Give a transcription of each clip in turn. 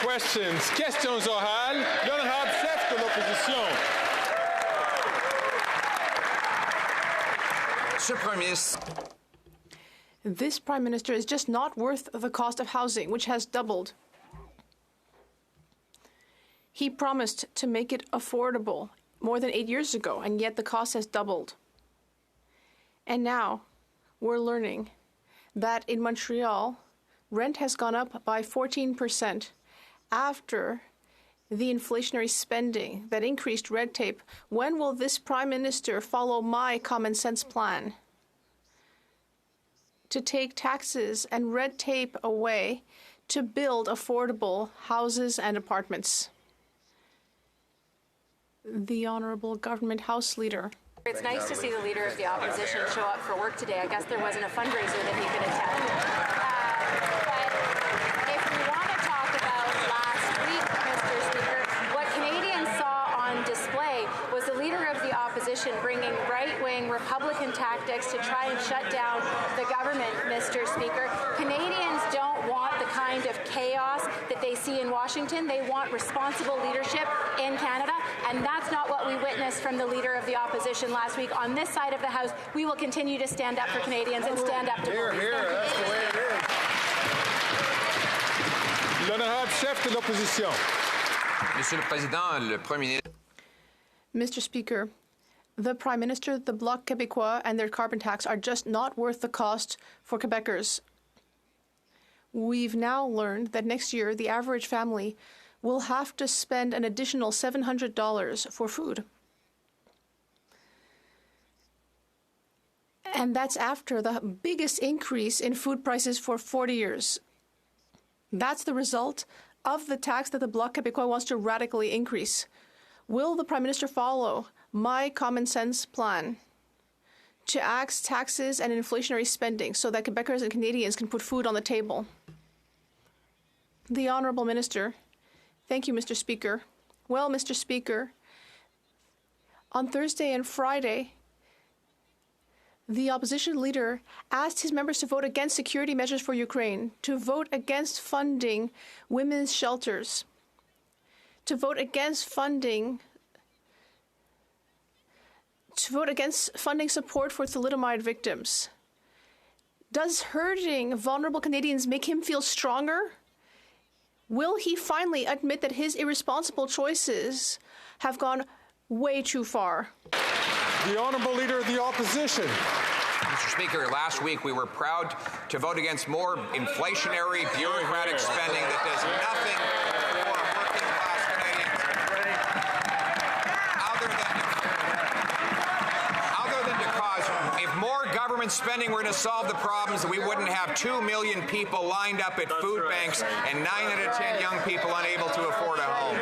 questions. Questions orales. L'honorable chef de l'opposition. Monsieur le Premier ministre. This Prime Minister is just not worth the cost of housing, which has doubled. He promised to make it affordable more than 8 years ago, and yet the cost has doubled. And now we're learning that in Montreal, rent has gone up by 14% after the inflationary spending that increased red tape. When will this Prime Minister follow my common sense plan to take taxes and red tape away to build affordable houses and apartments? The Honourable Government House Leader. It's nice to see the Leader of the Opposition show up for work today. I guess there wasn't a fundraiser that he could attend. But if we want to talk about last week, Mr. Speaker, what Canadians saw on display was the Leader of the Opposition bringing right-wing Republican tactics to try and shut down the government, Mr. Speaker. Canadians don't want the kind of chaos that they see in Washington. They want responsible leadership in Canada, and that's not what we witnessed from the Leader of the Opposition last week. On this side of the House, we will continue to stand up for Canadians and stand up to bullies. That's the way it is. L'honorable chef de l'opposition. Monsieur le Président, le Premier ministre. Mr. Speaker, the Prime Minister, the Bloc Québécois, and their carbon tax are just not worth the cost for Quebecers. We've now learned that next year the average family will have to spend an additional $700 for food. And that's after the biggest increase in food prices for 40 years. That's the result of the tax that the Bloc Québécois wants to radically increase. Will the Prime Minister follow my common sense plan to axe taxes and inflationary spending so that Quebecers and Canadians can put food on the table? The Honourable Minister. Thank you, Mr. Speaker. Well, Mr. Speaker, on Thursday and Friday, the opposition leader asked his members to vote against security measures for Ukraine, to vote against funding women's shelters, to vote against funding support for thalidomide victims. Does hurting vulnerable Canadians make him feel stronger? Will he finally admit that his irresponsible choices have gone way too far? The Honourable Leader of the Opposition. Mr. Speaker, last week we were proud to vote against more inflationary, bureaucratic spending that does nothing for working-class Canadians other than to cause. If more government spending were to solve the problems, we wouldn't have 2 million people lined up at food banks and 9 out of 10 young people unable to afford a home.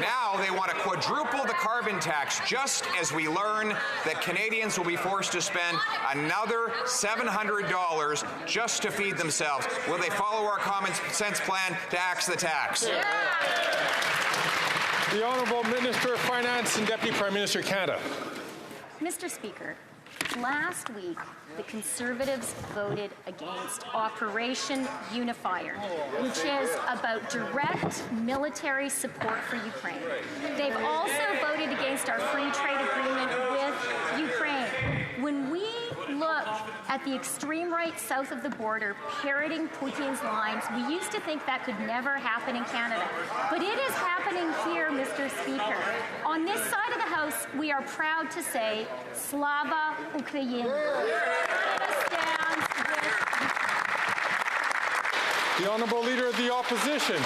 Now they want to quadruple the carbon tax, just as we learn that Canadians will be forced to spend another $700 just to feed themselves. Will they follow our common sense plan to axe the tax? The Honourable Minister of Finance and Deputy Prime Minister of Canada. Mr. Speaker, last week, the Conservatives voted against Operation Unifier, which is about direct military support for Ukraine. They've also voted against our free trade agreement with Ukraine. When we look at the extreme right south of the border parroting Putin's lines, we used to think that could never happen in Canada. But it is happening here, Mr. Speaker. On this side of the House, we are proud to say, Slava Ukraini. The Honourable Leader of the Opposition.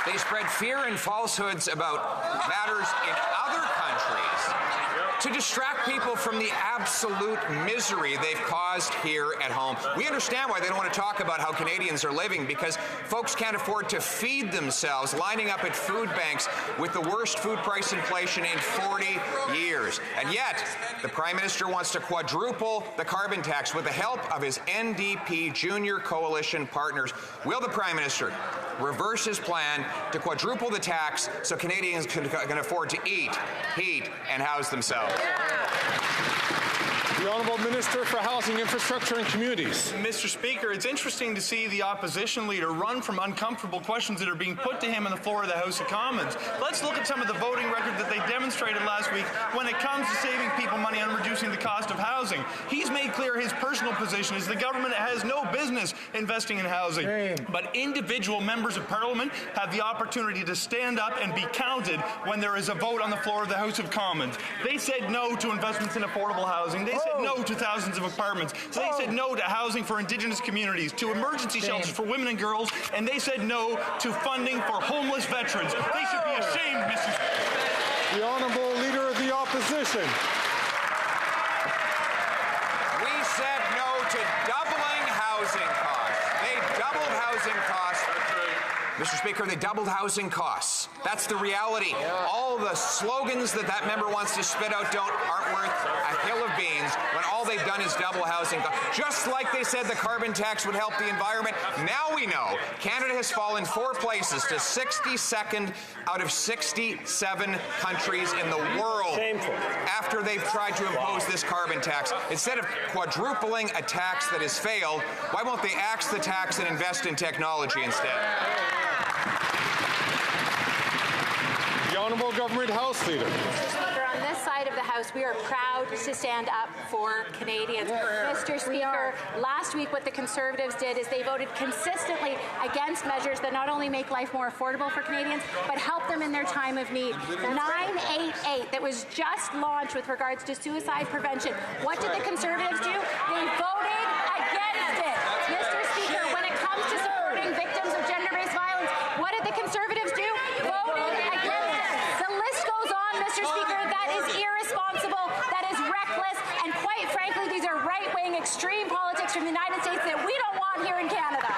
They spread fear and falsehoods about matters in other countries to distract people from the absolute misery they've caused here at home. We understand why they don't want to talk about how Canadians are living, because folks can't afford to feed themselves, lining up at food banks with the worst food price inflation in 40 years. And yet, the Prime Minister wants to quadruple the carbon tax with the help of his NDP junior coalition partners. Will the Prime Minister reverse his plan to quadruple the tax so Canadians can afford to eat, heat, and house themselves? The Honourable Minister for Housing, Infrastructure and Communities. Mr. Speaker, it's interesting to see the opposition leader run from uncomfortable questions that are being put to him on the floor of the House of Commons. Let's look at some of the voting record that they demonstrated last week when it comes to saving people money on reducing the cost of housing. He's made clear his personal position is the government has no business investing in housing. But individual members of Parliament have the opportunity to stand up and be counted when there is a vote on the floor of the House of Commons. They said no to investments in affordable housing. They said no to thousands of apartments. They said no to housing for Indigenous communities, to emergency shelters for women and girls, and they said no to funding for homeless veterans. They should be ashamed, Mr. Speaker. The Honourable Leader of the Opposition. We said no to doubling housing costs. They doubled housing costs. Mr. Speaker, they doubled housing costs. That's the reality. All the slogans that member wants to spit out aren't worth a hill of beans when all they've done is double housing costs. Just like they said the carbon tax would help the environment, now we know Canada has fallen 4 places to 62nd out of 67 countries in the world. Shameful. After they've tried to impose this carbon tax. Instead of quadrupling a tax that has failed, why won't they axe the tax and invest in technology instead? The Honourable Government House Leader. Mr. Speaker, on this side of the House, we are proud to stand up for Canadians. Mr. Speaker, last week what the Conservatives did is they voted consistently against measures that not only make life more affordable for Canadians, but help them in their time of need. 988 that was just launched with regards to suicide prevention. What did the Conservatives do? They voted against it. Mr. Speaker, when it comes to supporting victims of gender-based violence, what did the Conservatives do? Voted against it. The list goes on, Mr. Speaker. That is irresponsible. That is reckless. And quite frankly, these are right-wing extreme politics from the United States that we don't want here in Canada.